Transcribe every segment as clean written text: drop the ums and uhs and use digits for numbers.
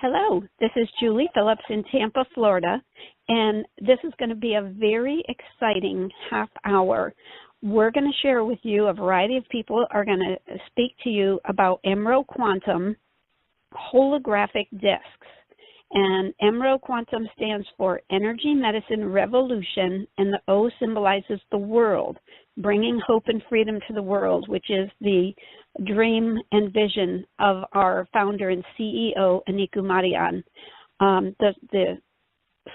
Hello, this is Julie Phillips in Tampa, Florida, and this is going to be a very exciting half hour. We're going to share with you, a variety of people are going to speak to you about EMRO Quantum holographic discs. And EMRO Quantum stands for Energy Medicine Revolution, and the O symbolizes the world, bringing hope and freedom to the world, which is the dream and vision of our founder and CEO, Aniku Marian. The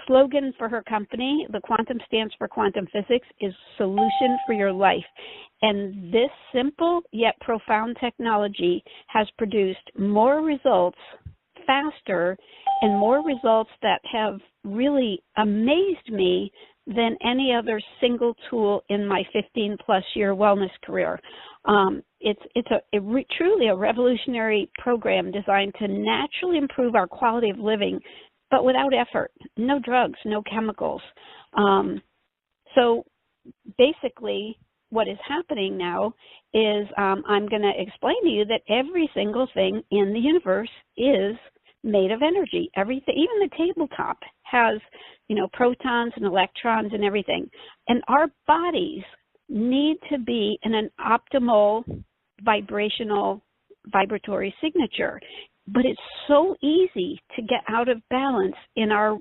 slogan for her company, the Quantum stands for Quantum Physics, is Solution for Your Life. And this simple yet profound technology has produced more results faster and more results that have really amazed me than any other single tool in my 15-plus year wellness career. It's truly a revolutionary program designed to naturally improve our quality of living, but without effort, no drugs, no chemicals. So basically what is happening now is I'm going to explain to you that every single thing in the universe is made of energy. Everything, even the tabletop has, protons and electrons and everything. And our bodies need to be in an optimal vibratory signature. But it's so easy to get out of balance in our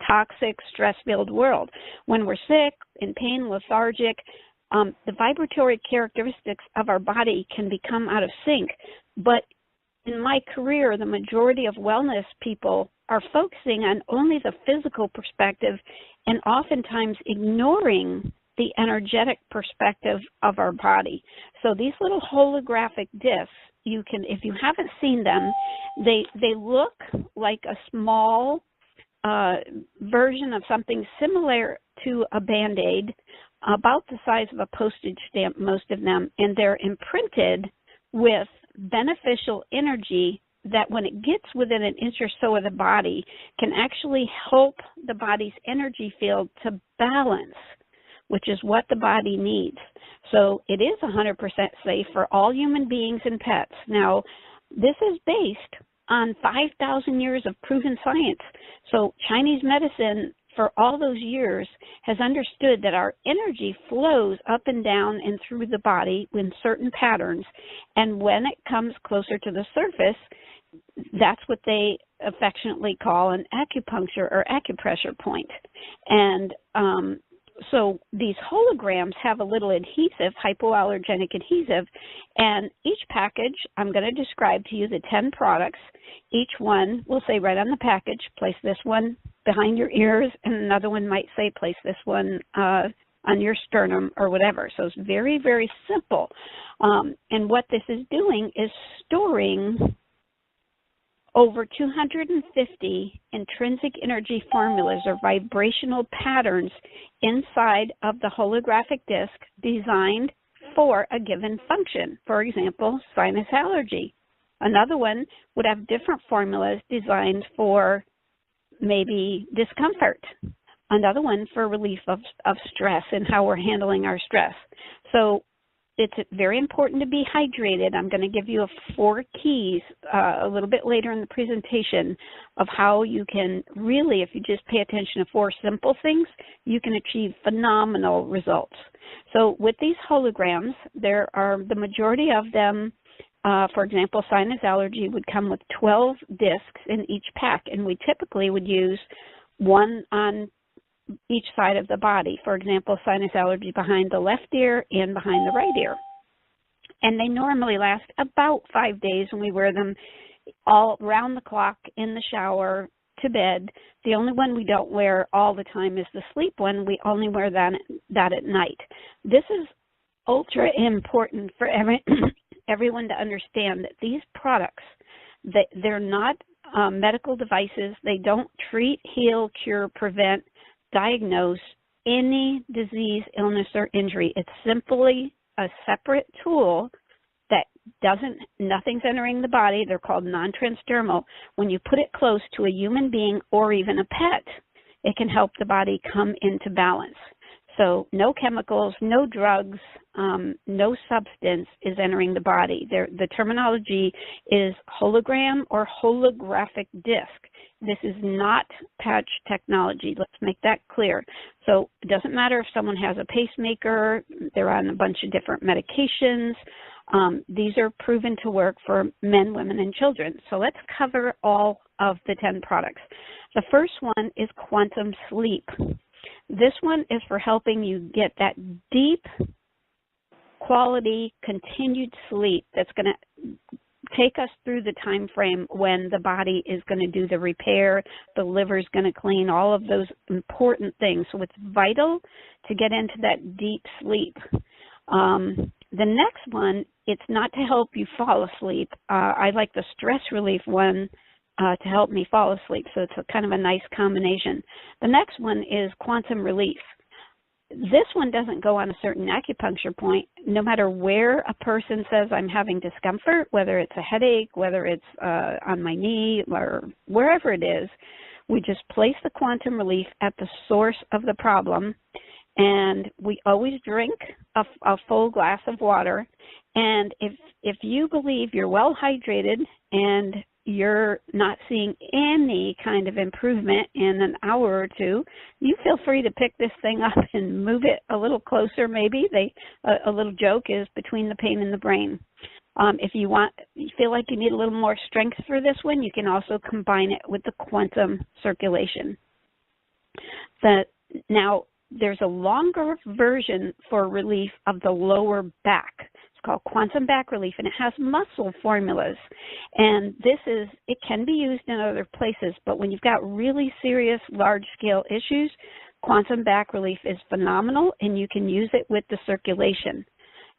toxic, stress-filled world. When we're sick, in pain, lethargic, the vibratory characteristics of our body can become out of sync. But in my career, the majority of wellness people are focusing on only the physical perspective and oftentimes ignoring the energetic perspective of our body. So these little holographic discs, if you haven't seen them, they look like a small version of something similar to a Band-Aid, about the size of a postage stamp, most of them, and they're imprinted with beneficial energy that when it gets within an inch or so of the body can actually help the body's energy field to balance, which is what the body needs. So it is 100% safe for all human beings and pets. Now, this is based on 5,000 years of proven science. So Chinese medicine for all those years has understood that our energy flows up and down and through the body in certain patterns, and when it comes closer to the surface, that's what they affectionately call an acupuncture or acupressure point. And so these holograms have a little adhesive, hypoallergenic adhesive, and each package, I'm going to describe to you the 10 products. Each one will say right on the package, place this one behind your ears, and another one might say place this one on your sternum or whatever. So it's very, very simple. And what this is doing is storing over 250 intrinsic energy formulas or vibrational patterns inside of the holographic disc designed for a given function. For example, sinus allergy. Another one would have different formulas designed for maybe discomfort. Another one for relief of stress and how we're handling our stress. So it's very important to be hydrated. I'm going to give you 4 keys a little bit later in the presentation of how you can really, if you just pay attention to 4 simple things, you can achieve phenomenal results. So with these holograms, there are the majority of them, for example, sinus allergy would come with 12 discs in each pack, and we typically would use one on each side of the body. For example, sinus allergy behind the left ear and behind the right ear. And they normally last about 5 days, and we wear them all around the clock, in the shower, to bed. The only one we don't wear all the time is the sleep one. We only wear that at night. This is ultra important for everyone to understand that these products, they're not medical devices. They don't treat, heal, cure, prevent, diagnose any disease, illness, or injury. It's simply a separate tool that nothing's entering the body. They're called non-transdermal. When you put it close to a human being or even a pet, it can help the body come into balance. So no chemicals, no drugs, no substance is entering the body. The terminology is hologram or holographic disc. This is not patch technology. Let's make that clear. So it doesn't matter if someone has a pacemaker, they're on a bunch of different medications. These are proven to work for men, women, and children. So let's cover all of the 10 products. The first one is Quantum Sleep. This one is for helping you get that deep, quality, continued sleep that's going to take us through the time frame when the body is going to do the repair, the liver is going to clean, all of those important things. So it's vital to get into that deep sleep. The next one, it's not to help you fall asleep. I like the stress relief one to help me fall asleep, so it's kind of a nice combination. The next one is Quantum Relief. This one doesn't go on a certain acupuncture point. No matter where a person says I'm having discomfort, whether it's a headache, whether it's on my knee, or wherever it is, we just place the Quantum Relief at the source of the problem, and we always drink a full glass of water. And if you believe you're well hydrated and you're not seeing any kind of improvement in an hour or two, you feel free to pick this thing up and move it a little closer maybe. A little joke is between the pain and the brain. If you feel like you need a little more strength for this one, you can also combine it with the quantum circulation. Now, there's a longer version for relief of the lower back. Called Quantum Back Relief, and it has muscle formulas. And it can be used in other places, but when you've got really serious large-scale issues, Quantum Back Relief is phenomenal, and you can use it with the circulation.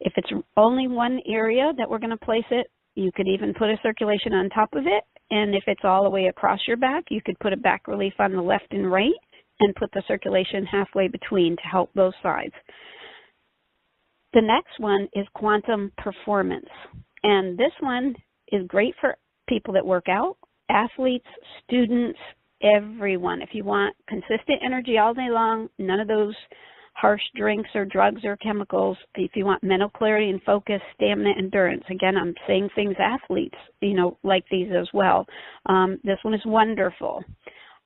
If it's only one area that we're going to place it, you could even put a circulation on top of it, and if it's all the way across your back, you could put a back relief on the left and right and put the circulation halfway between to help both sides. The next one is Quantum Performance, and this one is great for people that work out, athletes, students, everyone. If you want consistent energy all day long, none of those harsh drinks or drugs or chemicals. If you want mental clarity and focus, stamina, endurance. Again, I'm saying things athletes, like these as well. This one is wonderful.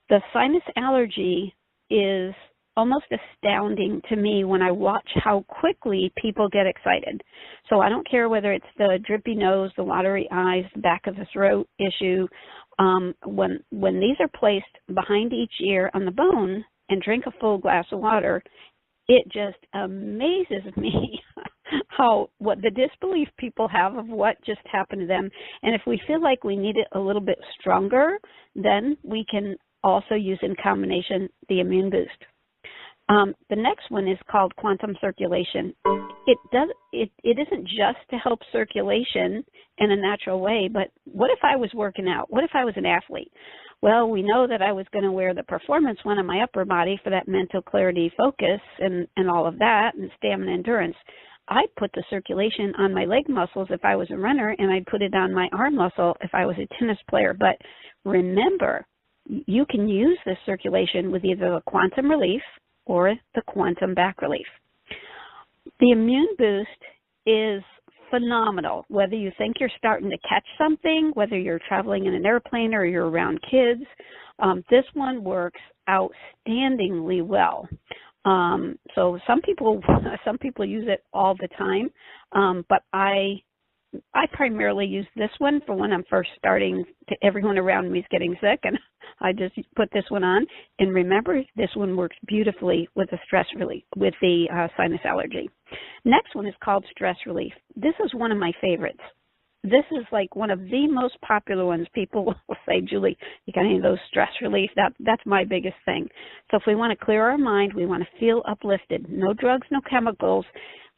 The sinus allergy is almost astounding to me when I watch how quickly people get excited. So I don't care whether it's the drippy nose, the watery eyes, the back of the throat issue. When these are placed behind each ear on the bone and drink a full glass of water, it just amazes me what the disbelief people have of what just happened to them. And if we feel like we need it a little bit stronger, then we can also use in combination the immune boost. The next one is called Quantum Circulation. It isn't just to help circulation in a natural way, but what if I was working out? What if I was an athlete? Well, we know that I was going to wear the performance one on my upper body for that mental clarity, focus, and all of that, and stamina, endurance. I'd put the circulation on my leg muscles if I was a runner, and I'd put it on my arm muscle if I was a tennis player. But remember, you can use this circulation with either the Quantum Relief or the Quantum Back Relief. The immune boost is phenomenal, whether you think you're starting to catch something, whether you're traveling in an airplane or you're around kids. This one works outstandingly well. So some people use it all the time, but I primarily use this one for when I'm first starting everyone around me is getting sick, and I just put this one on. And remember, this one works beautifully with the stress relief, with the sinus allergy. Next one is called Stress Relief. This is one of my favorites. This is like one of the most popular ones. People will say, Julie, you got any of those stress relief? That's my biggest thing. So if we want to clear our mind, we want to feel uplifted, no drugs, no chemicals,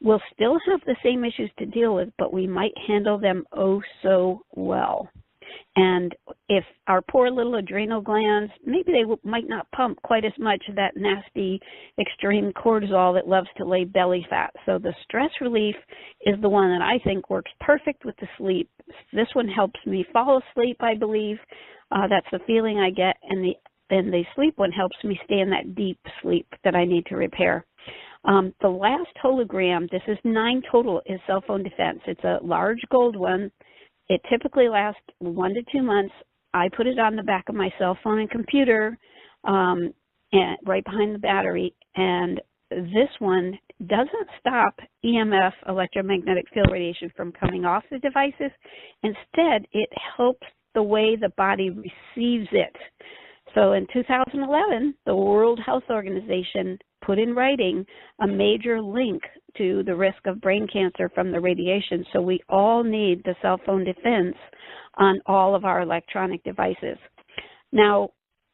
we'll still have the same issues to deal with, but we might handle them oh so well. And if our poor little adrenal glands, maybe they might not pump quite as much of that nasty extreme cortisol that loves to lay belly fat. So the stress relief is the one that I think works perfect with the sleep. This one helps me fall asleep, I believe. That's the feeling I get. And the sleep one helps me stay in that deep sleep that I need to repair. The last hologram, this is 9 total, is cell phone defense. It's a large gold one. It typically lasts 1 to 2 months. I put it on the back of my cell phone and computer, and right behind the battery, and this one doesn't stop EMF, electromagnetic field radiation, from coming off the devices. Instead, it helps the way the body receives it. So in 2011, the World Health Organization put in writing a major link to the risk of brain cancer from the radiation. So we all need the cell phone defense on all of our electronic devices. Now,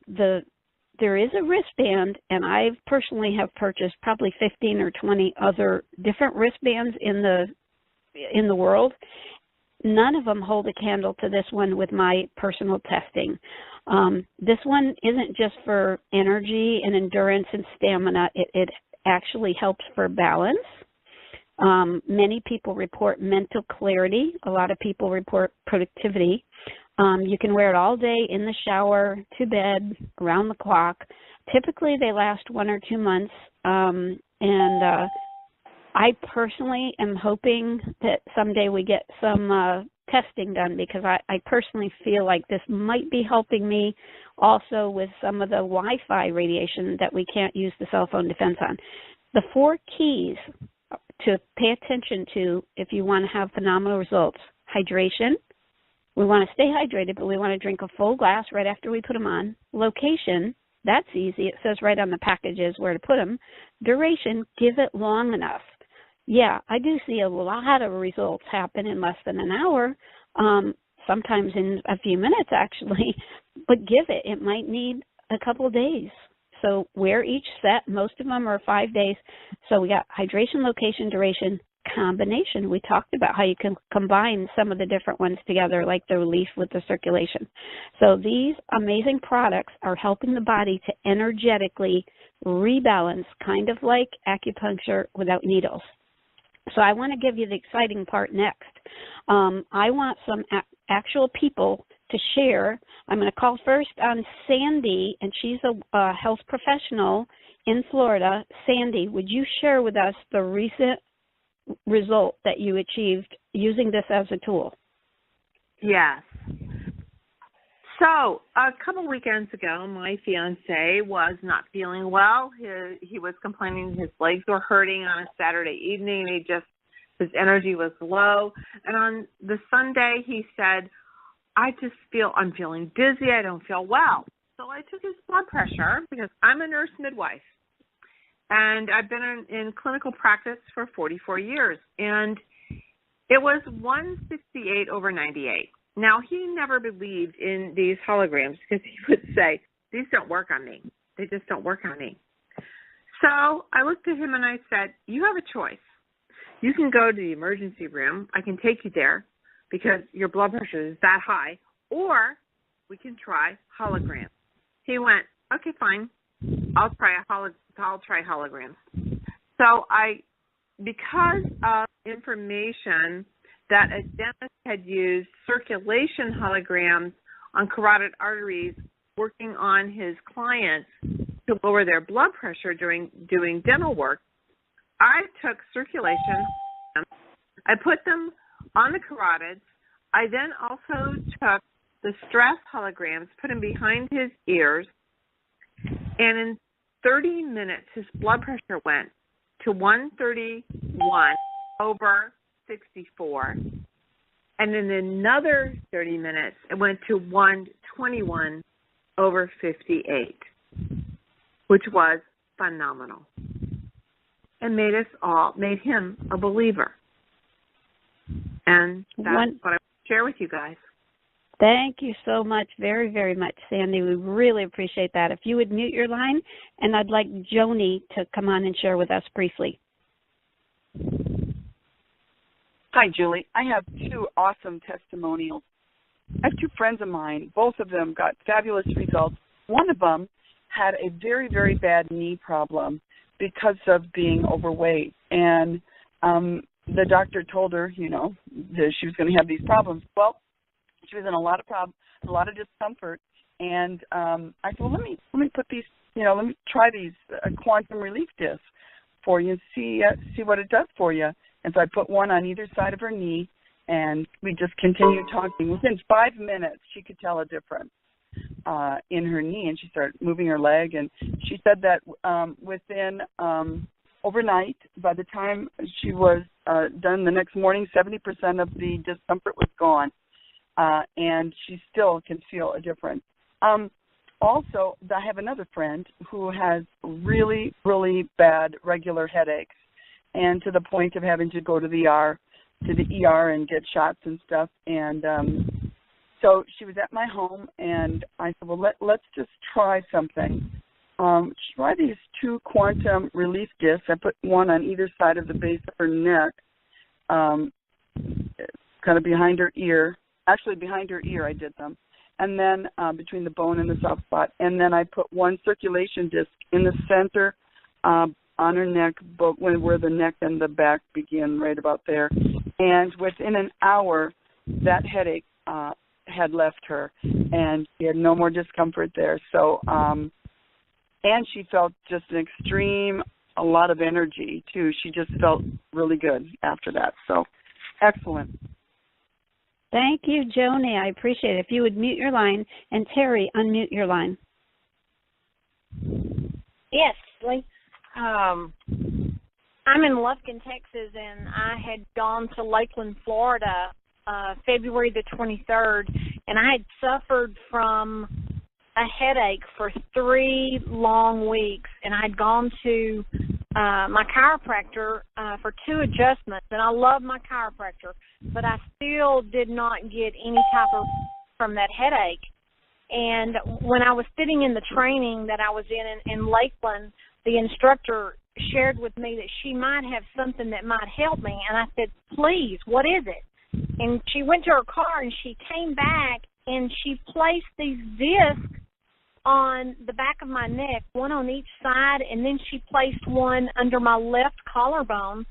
there is a wristband, and I personally have purchased probably 15 or 20 other different wristbands in the world. None of them hold a candle to this one with my personal testing. This one isn't just for energy and endurance and stamina. It actually helps for balance. Many people report mental clarity. A lot of people report productivity. You can wear it all day, in the shower, to bed, around the clock. Typically, they last 1 or 2 months. I personally am hoping that someday we get some testing done, because I personally feel like this might be helping me also with some of the Wi-Fi radiation that we can't use the cell phone defense on. The 4 keys to pay attention to if you want to have phenomenal results: hydration. We want to stay hydrated, but we want to drink a full glass right after we put them on. Location, that's easy. It says right on the packages where to put them. Duration, give it long enough. Yeah, I do see a lot of results happen in less than an hour, sometimes in a few minutes actually, but give it. It might need a couple of days. So wear each set. Most of them are 5 days. So we got hydration, location, duration, combination. We talked about how you can combine some of the different ones together, like the relief with the circulation. So these amazing products are helping the body to energetically rebalance, kind of like acupuncture without needles. So I want to give you the exciting part next. I want some actual people to share. I'm going to call first on Sandy, and she's a health professional in Florida. Sandy, would you share with us the recent result that you achieved using this as a tool? Yes. So a couple weekends ago, my fiance was not feeling well. He was complaining his legs were hurting on a Saturday evening. His energy was low. And on the Sunday, he said, I'm feeling dizzy. I don't feel well. So I took his blood pressure, because I'm a nurse midwife. And I've been in clinical practice for 44 years. And it was 168/98. Now, he never believed in these holograms, because he would say, these don't work on me. They just don't work on me. So I looked at him and I said, you have a choice. You can go to the emergency room. I can take you there because your blood pressure is that high. Or we can try holograms. He went, okay, fine. I'll try holograms. So because of information that a dentist had used circulation holograms on carotid arteries working on his clients to lower their blood pressure during doing dental work, I took circulation, I put them on the carotids. I then also took the stress holograms, put them behind his ears, and in 30 minutes his blood pressure went to 131/64. And in another 30 minutes, it went to 121/58, which was phenomenal. And made him a believer. And that's what I want to share with you guys. Thank you so much, very, very much, Sandy. We really appreciate that. If you would mute your line, and I'd like Joni to come on and share with us briefly. Hi, Julie. I have 2 awesome testimonials. I have 2 friends of mine. Both of them got fabulous results. One of them had a very, very bad knee problem because of being overweight. And the doctor told her, that she was going to have these problems. Well, she was in a lot of discomfort. And I said, well, let me put these, let me try these quantum relief discs for you and see what it does for you. And so I put one on either side of her knee, and we just continued talking. Within 5 minutes, she could tell a difference in her knee, and she started moving her leg. And she said that within overnight, by the time she was done the next morning, 70% of the discomfort was gone, and she still can feel a difference. Also, I have another friend who has really, really bad regular headaches, and to the point of having to go to the ER and get shots and stuff. And so she was at my home, and I said, well, let's just try something. Try these 2 quantum relief discs. I put one on either side of the base of her neck, kind of behind her ear. Actually, behind her ear I did them. And then between the bone and the soft spot. And then I put one circulation disc in the center on her neck, but where the neck and the back begin, right about there. And within an hour, that headache had left her, and she had no more discomfort there. So, and she felt just a lot of energy, too. She just felt really good after that. So, excellent. Thank you, Joni. I appreciate it. If you would mute your line, and Terry, unmute your line. Yes, Lee. I'm in Lufkin, Texas, and I had gone to Lakeland, Florida, February the 23rd, and I had suffered from a headache for 3 long weeks, and I had gone to my chiropractor for 2 adjustments, and I love my chiropractor, but I still did not get any type of from that headache. And when I was sitting in the training that I was in Lakeland, the instructor shared with me that she might have something that might help me, and I said, please, what is it? And she went to her car, and she came back, and she placed these discs on the back of my neck, one on each side, and then she placed one under my left collarbone.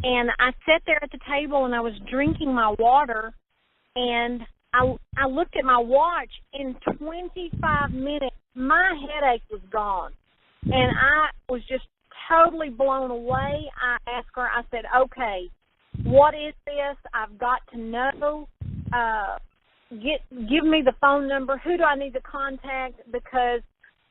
And I sat there at the table, and I was drinking my water, and I looked at my watch. In 25 minutes, my headache was gone. And I was just totally blown away. I asked her, I said, okay, what is this? I've got to know. Give me the phone number. Who do I need to contact? Because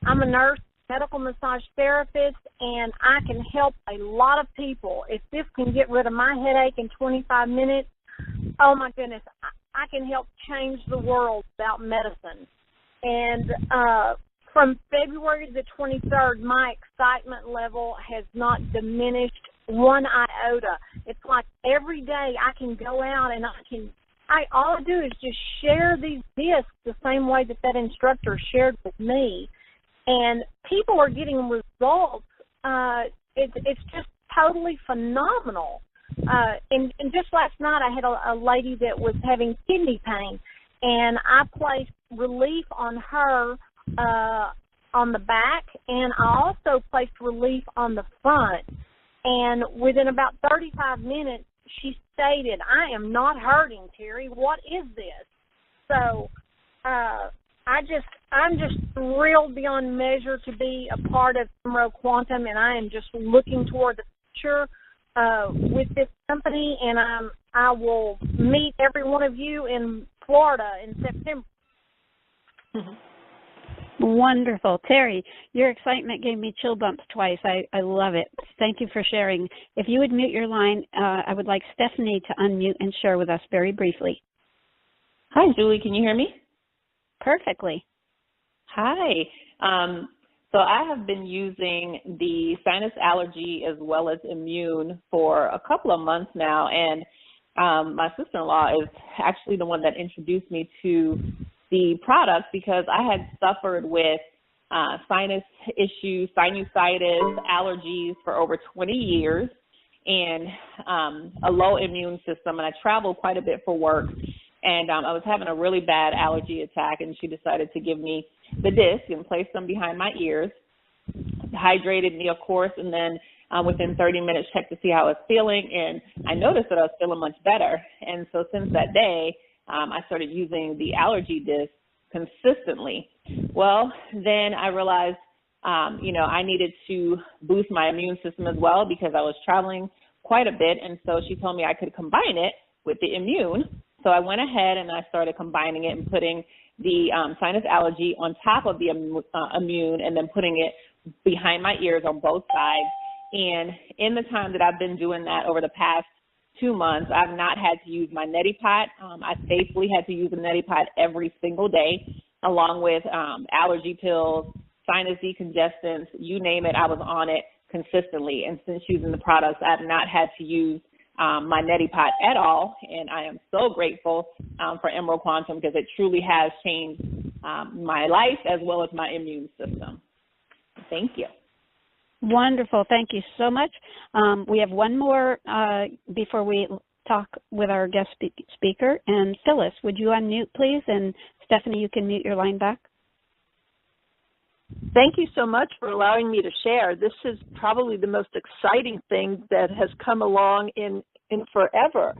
I'm a nurse, medical massage therapist, and I can help a lot of people. If this can get rid of my headache in 25 minutes, oh my goodness, I can help change the world about medicine. And from February the 23rd, my excitement level has not diminished one iota. It's like every day I can go out and all I do is just share these discs the same way that instructor shared with me. And people are getting results. It's just totally phenomenal. And just last night I had a lady that was having kidney pain, and I placed relief on her on the back, and I also placed relief on the front. And within about 35 minutes, she stated, I am not hurting, Terry. What is this? So I'm just thrilled beyond measure to be a part of EMRO Quantum, and I am just looking toward the future with this company, and I will meet every one of you in Florida in September. Wonderful. Terry, your excitement gave me chill bumps twice. I love it. Thank you for sharing. If you would mute your line, I would like Stephanie to unmute and share with us very briefly. Hi, Julie. Can you hear me? Perfectly. Hi. So I have been using the sinus allergy as well as immune for a couple of months now, and my sister-in-law is actually the one that introduced me to the product because I had suffered with sinus issues, sinusitis, allergies for over 20 years, and a low immune system, and I traveled quite a bit for work. And I was having a really bad allergy attack, and she decided to give me the disc and place them behind my ears, hydrated me, of course, and then within 30 minutes checked to see how I was feeling, and I noticed that I was feeling much better. And so since that day, I started using the allergy disc consistently. Well, then I realized I needed to boost my immune system as well because I was traveling quite a bit. And so she told me I could combine it with the immune. So I went ahead and I started combining it and putting the sinus allergy on top of the immune and then putting it behind my ears on both sides. And in the time that I've been doing that over the past 2 months, I've not had to use my neti pot. I faithfully had to use a neti pot every single day, along with allergy pills, sinus decongestants, you name it, I was on it consistently. And since using the products, I've not had to use my neti pot at all. And I am so grateful for EMRO Quantum because it truly has changed my life as well as my immune system. Thank you. Wonderful. Thank you so much. We have one more before we talk with our guest speaker. And Phyllis, would you unmute, please? And Stephanie, you can mute your line back. Thank you so much for allowing me to share. This is probably the most exciting thing that has come along in forever.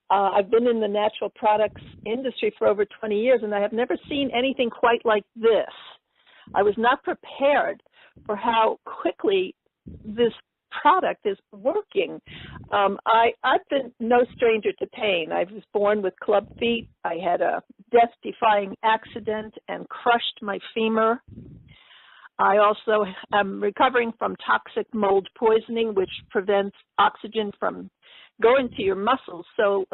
I've been in the natural products industry for over 20 years, and I have never seen anything quite like this. I was not prepared for how quickly this product is working. I've been no stranger to pain. I was born with club feet. I had a death-defying accident and crushed my femur. I also am recovering from toxic mold poisoning, which prevents oxygen from going to your muscles. So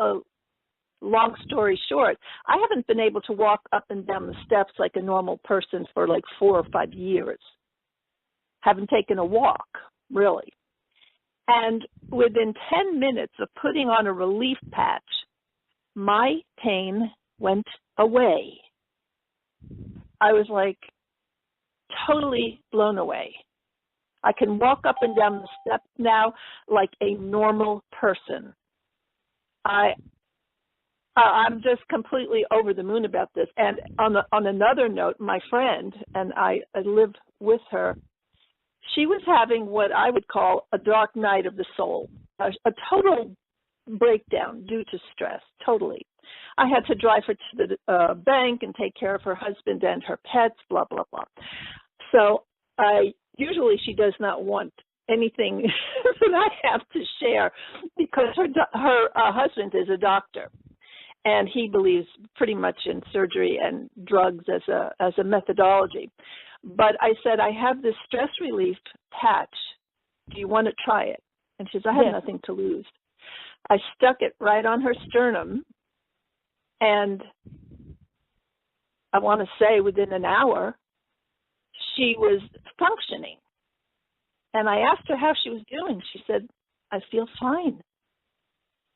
long story short, I haven't been able to walk up and down the steps like a normal person for like 4 or 5 years. Haven't taken a walk, really. And within 10 minutes of putting on a relief patch, my pain went away. I was like totally blown away. I can walk up and down the steps now like a normal person. I'm just completely over the moon about this. And on another note, my friend, and I live with her, she was having what I would call a dark night of the soul, a total breakdown due to stress, totally. I had to drive her to the bank and take care of her husband and her pets, blah, blah, blah. So usually she does not want anything that I have to share because her husband is a doctor, and he believes pretty much in surgery and drugs as a methodology. But I said, I have this stress relief patch. Do you want to try it? And she says, I have nothing to lose. I stuck it right on her sternum, and I want to say within an hour, she was functioning. And I asked her how she was doing. She said, I feel fine.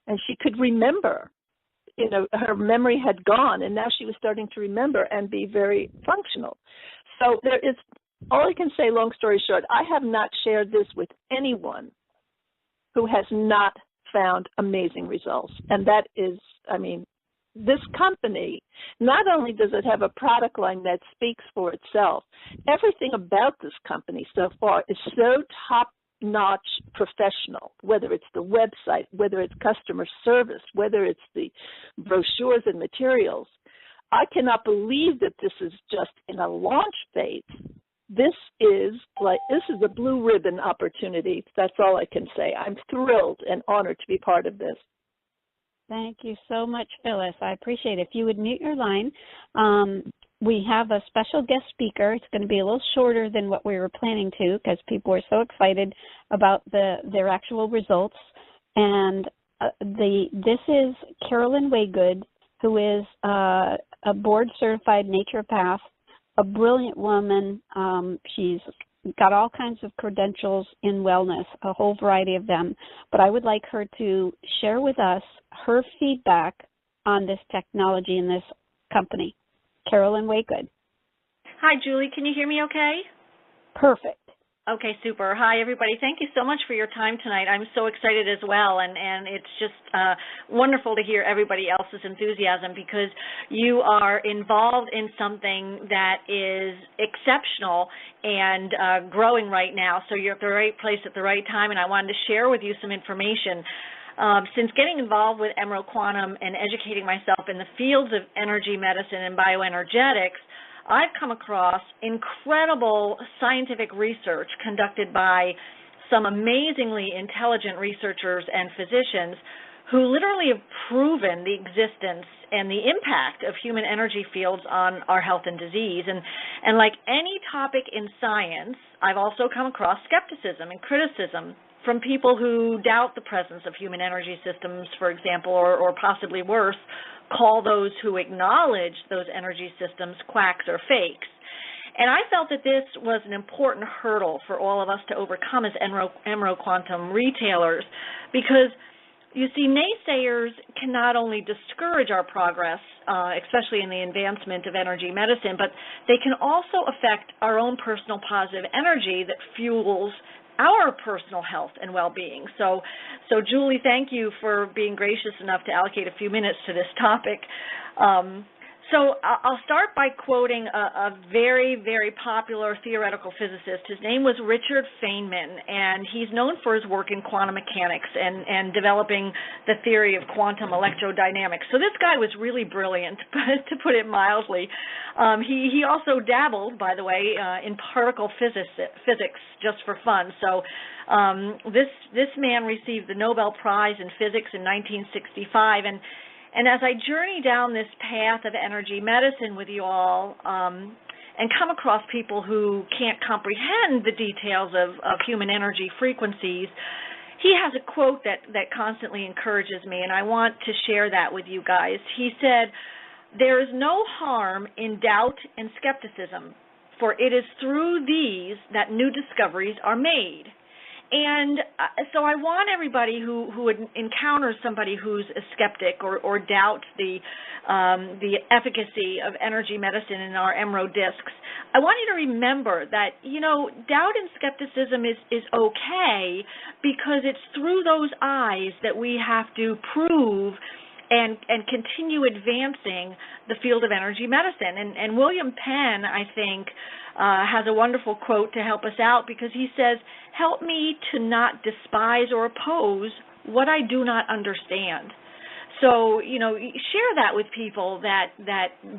And she could remember. Her memory had gone, and now she was starting to remember and be very functional. So there is, all I can say, long story short, I have not shared this with anyone who has not found amazing results. And that is, this company, not only does it have a product line that speaks for itself, everything about this company so far is so top-notch professional, whether it's the website, whether it's customer service, whether it's the brochures and materials. I cannot believe that this is just in a launch phase. This is a blue ribbon opportunity. That's all I can say. I'm thrilled and honored to be part of this. Thank you so much, Phyllis. I appreciate it. If you would mute your line, we have a special guest speaker. It's going to be a little shorter than what we were planning to because people were so excited about their actual results. And this is Carolyn Waygood, who is a board-certified naturopath, a brilliant woman. She's got all kinds of credentials in wellness, a whole variety of them. But I would like her to share with us her feedback on this technology in this company. Carolyn Waygood. Hi, Julie. Can you hear me okay? Perfect. Okay, super. Hi, everybody. Thank you so much for your time tonight. I'm so excited as well, and it's just wonderful to hear everybody else's enthusiasm because you are involved in something that is exceptional and growing right now. So you're at the right place at the right time, and I wanted to share with you some information. Since getting involved with EMRO Quantum and educating myself in the fields of energy medicine and bioenergetics, I've come across incredible scientific research conducted by some amazingly intelligent researchers and physicians who literally have proven the existence and the impact of human energy fields on our health and disease. And like any topic in science, I've also come across skepticism and criticism from people who doubt the presence of human energy systems, for example, or possibly worse, call those who acknowledge those energy systems quacks or fakes. And I felt that this was an important hurdle for all of us to overcome as EMRO Quantum retailers, because you see, naysayers can not only discourage our progress, especially in the advancement of energy medicine, but they can also affect our own personal positive energy that fuels our personal health and well-being. So Julie, thank you for being gracious enough to allocate a few minutes to this topic. So I'll start by quoting a very, very popular theoretical physicist. His name was Richard Feynman, and he's known for his work in quantum mechanics and developing the theory of quantum electrodynamics. So this guy was really brilliant, to put it mildly. He also dabbled, by the way, in particle physics just for fun. So this man received the Nobel Prize in Physics in 1965, and as I journey down this path of energy medicine with you all and come across people who can't comprehend the details of human energy frequencies, he has a quote that constantly encourages me, and I want to share that with you guys. He said, "There is no harm in doubt and skepticism, for it is through these that new discoveries are made." And so I want everybody who encounters somebody who's a skeptic or doubts the efficacy of energy medicine in our EMRO discs, I want you to remember that, doubt and skepticism is okay, because it's through those eyes that we have to prove and continue advancing the field of energy medicine. And William Penn, I think, has a wonderful quote to help us out, because he says, "Help me to not despise or oppose what I do not understand." So, share that with people that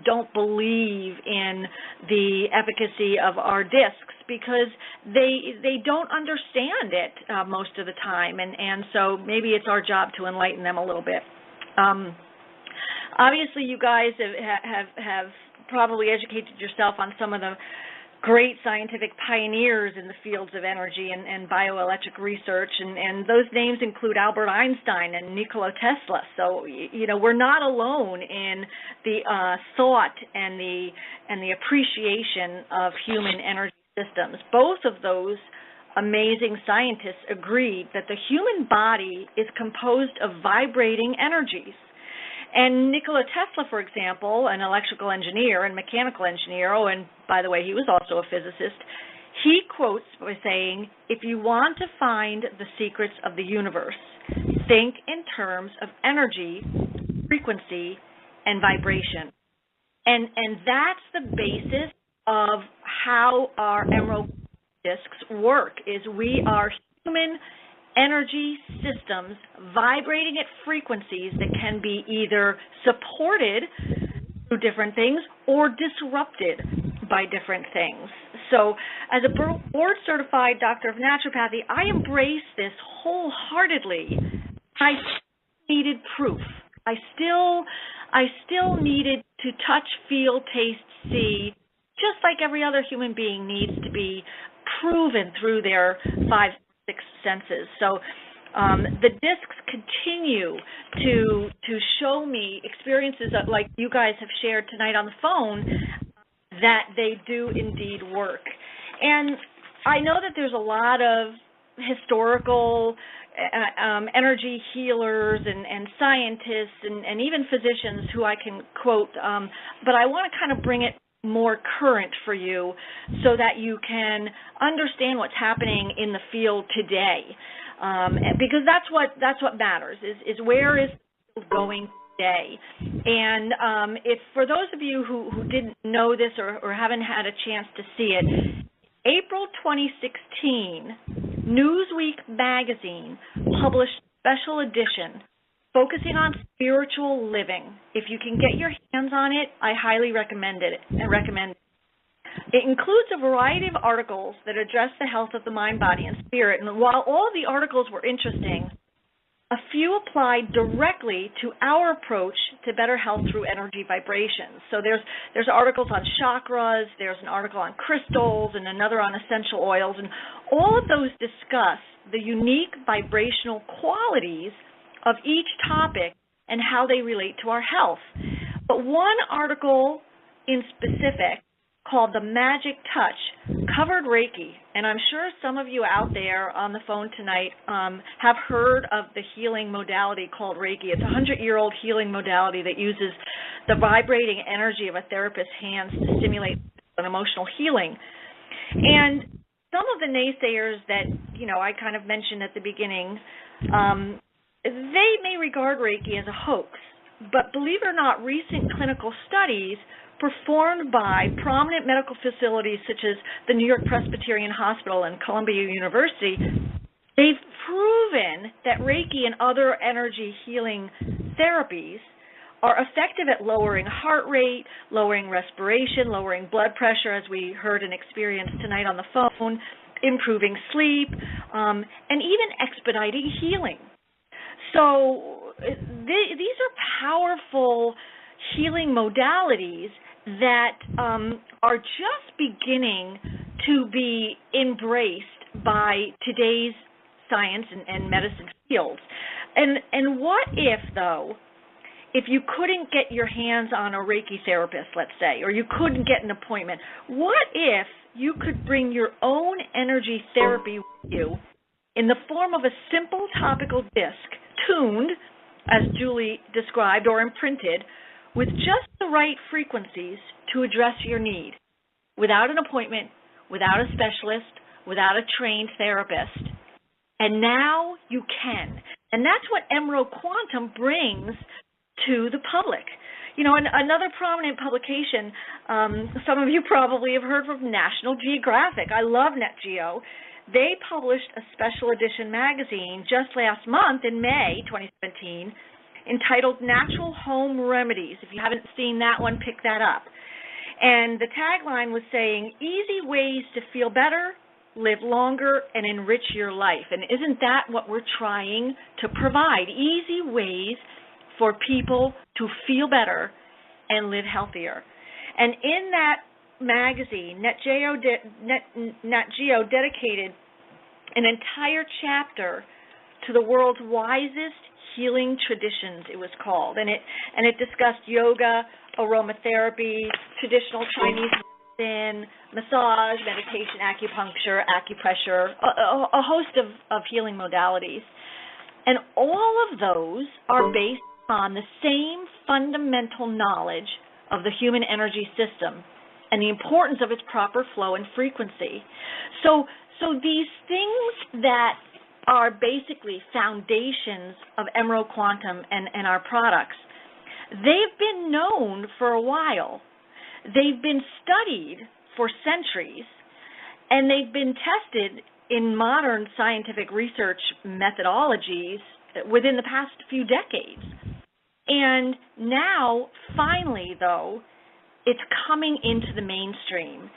don't believe in the efficacy of our discs, because they don't understand it most of the time, and so maybe it's our job to enlighten them a little bit. Obviously, you guys have probably educated yourself on some of the great scientific pioneers in the fields of energy and bioelectric research, and those names include Albert Einstein and Nikola Tesla. So, we're not alone in the thought and the appreciation of human energy systems. Both of those amazing scientists agreed that the human body is composed of vibrating energies. And Nikola Tesla, for example, an electrical engineer and mechanical engineer, and by the way, he was also a physicist, he quotes by saying, "If you want to find the secrets of the universe, think in terms of energy, frequency, and vibration." And that's the basis of how our EMRO discs work, is we are human energy systems vibrating at frequencies that can be either supported through different things or disrupted by different things. So as a board-certified doctor of naturopathy, I embrace this wholeheartedly. I needed proof. I still needed to touch, feel, taste, see, just like every other human being needs to be proven through their 5, 6 senses. So the discs continue to show me experiences that, like you guys have shared tonight on the phone, that they do indeed work. And I know that there's a lot of historical energy healers and scientists and even physicians who I can quote, but I want to kind of bring it more current for you so that you can understand what's happening in the field today, because that's what matters, is where is it going today. And if for those of you who didn't know this or haven't had a chance to see it, April 2016, Newsweek magazine published a special edition focusing on spiritual living. If you can get your hands on it, I highly recommend it. It includes a variety of articles that address the health of the mind, body, and spirit. And while all the articles were interesting, a few applied directly to our approach to better health through energy vibrations. So there's articles on chakras, there's an article on crystals, and another on essential oils, and all of those discuss the unique vibrational qualities of each topic and how they relate to our health. But one article in specific, called The Magic Touch, covered Reiki, and I'm sure some of you out there on the phone tonight have heard of the healing modality called Reiki. It's a 100-year-old healing modality that uses the vibrating energy of a therapist's hands to stimulate an emotional healing. And some of the naysayers that, I kind of mentioned at the beginning, they may regard Reiki as a hoax, but believe it or not, recent clinical studies performed by prominent medical facilities such as the New York Presbyterian Hospital and Columbia University, they've proven that Reiki and other energy healing therapies are effective at lowering heart rate, lowering respiration, lowering blood pressure, as we heard and experienced tonight on the phone, improving sleep, and even expediting healing. So these are powerful healing modalities that are just beginning to be embraced by today's science and medicine fields. And what if, though, if you couldn't get your hands on a Reiki therapist, let's say, or you couldn't get an appointment, what if you could bring your own energy therapy with you in the form of a simple topical disc, tuned, as Julie described, or imprinted, with just the right frequencies to address your need, without an appointment, without a specialist, without a trained therapist. And now you can. And that's what EMRO Quantum brings to the public. Another prominent publication, some of you probably have heard from National Geographic. I love Nat Geo. They published a special edition magazine just last month in May 2017 entitled Natural Home Remedies. If you haven't seen that one, pick that up. And the tagline was saying, easy ways to feel better, live longer, and enrich your life. And isn't that what we're trying to provide? Easy ways for people to feel better and live healthier. And in that magazine, Nat Geo dedicated an entire chapter to the world's wisest healing traditions, it was called, and it discussed yoga, aromatherapy, traditional Chinese medicine, massage, meditation, acupuncture, acupressure, a host of healing modalities. And all of those are based on the same fundamental knowledge of the human energy system and the importance of its proper flow and frequency. So these things that are basically foundations of EMRO Quantum and our products, they've been known for a while. They've been studied for centuries, and they've been tested in modern scientific research methodologies within the past few decades. And now, finally, though, it's coming into the mainstream.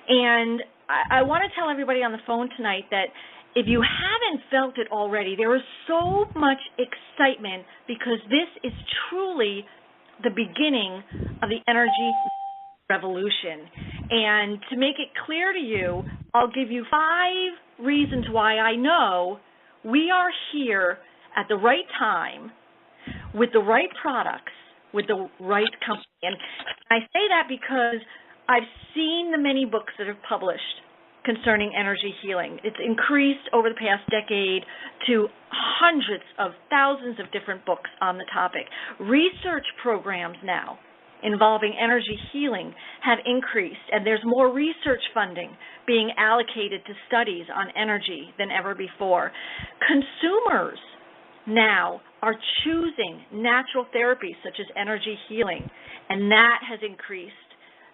And I want to tell everybody on the phone tonight that if you haven't felt it already, there is so much excitement because this is truly the beginning of the energy revolution. And to make it clear to you, I'll give you 5 reasons why I know we are here at the right time with the right products, with the right company. And I say that because I've seen the many books that have published concerning energy healing. It's increased over the past decade to hundreds of thousands of different books on the topic. Research programs now involving energy healing have increased, and there's more research funding being allocated to studies on energy than ever before. Consumers now are choosing natural therapies such as energy healing, and that has increased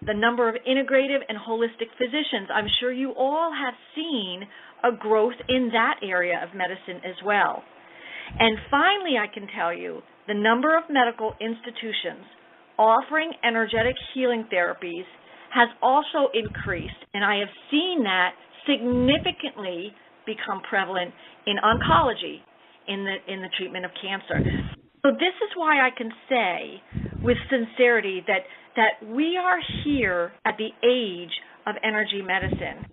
the number of integrative and holistic physicians. I'm sure you all have seen a growth in that area of medicine as well. And finally, I can tell you the number of medical institutions offering energetic healing therapies has also increased, and I have seen that significantly become prevalent in oncology, in the treatment of cancer. So this is why I can say with sincerity that we are here at the age of energy medicine.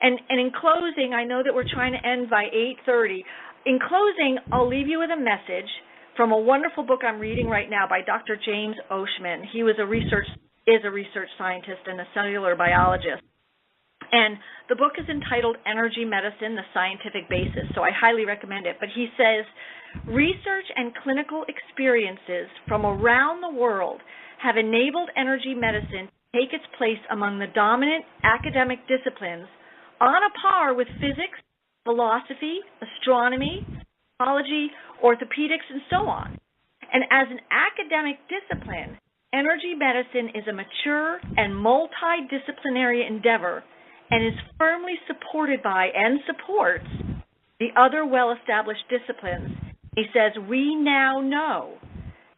And in closing, I know that we're trying to end by 8:30. In closing, I'll leave you with a message from a wonderful book I'm reading right now by Dr. James Oshman. He is a research scientist and a cellular biologist. And the book is entitled Energy Medicine, The Scientific Basis, so I highly recommend it. But he says, research and clinical experiences from around the world have enabled energy medicine to take its place among the dominant academic disciplines on a par with physics, philosophy, astronomy, biology, orthopedics, and so on. And as an academic discipline, energy medicine is a mature and multidisciplinary endeavor and is firmly supported by and supports the other well-established disciplines. He says, we now know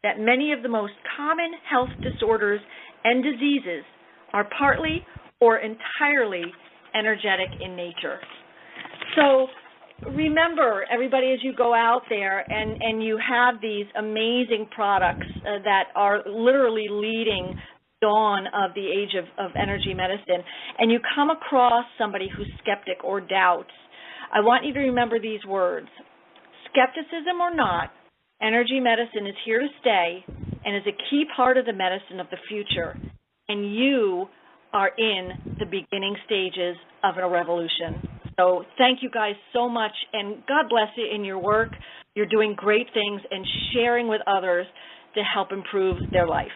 that many of the most common health disorders and diseases are partly or entirely energetic in nature. So remember, everybody, as you go out there and you have these amazing products that are literally leading dawn of the age of energy medicine, and you come across somebody who's skeptic or doubts, I want you to remember these words. Skepticism or not, energy medicine is here to stay and is a key part of the medicine of the future, and you are in the beginning stages of a revolution. So thank you guys so much, and God bless you in your work. You're doing great things and sharing with others to help improve their life.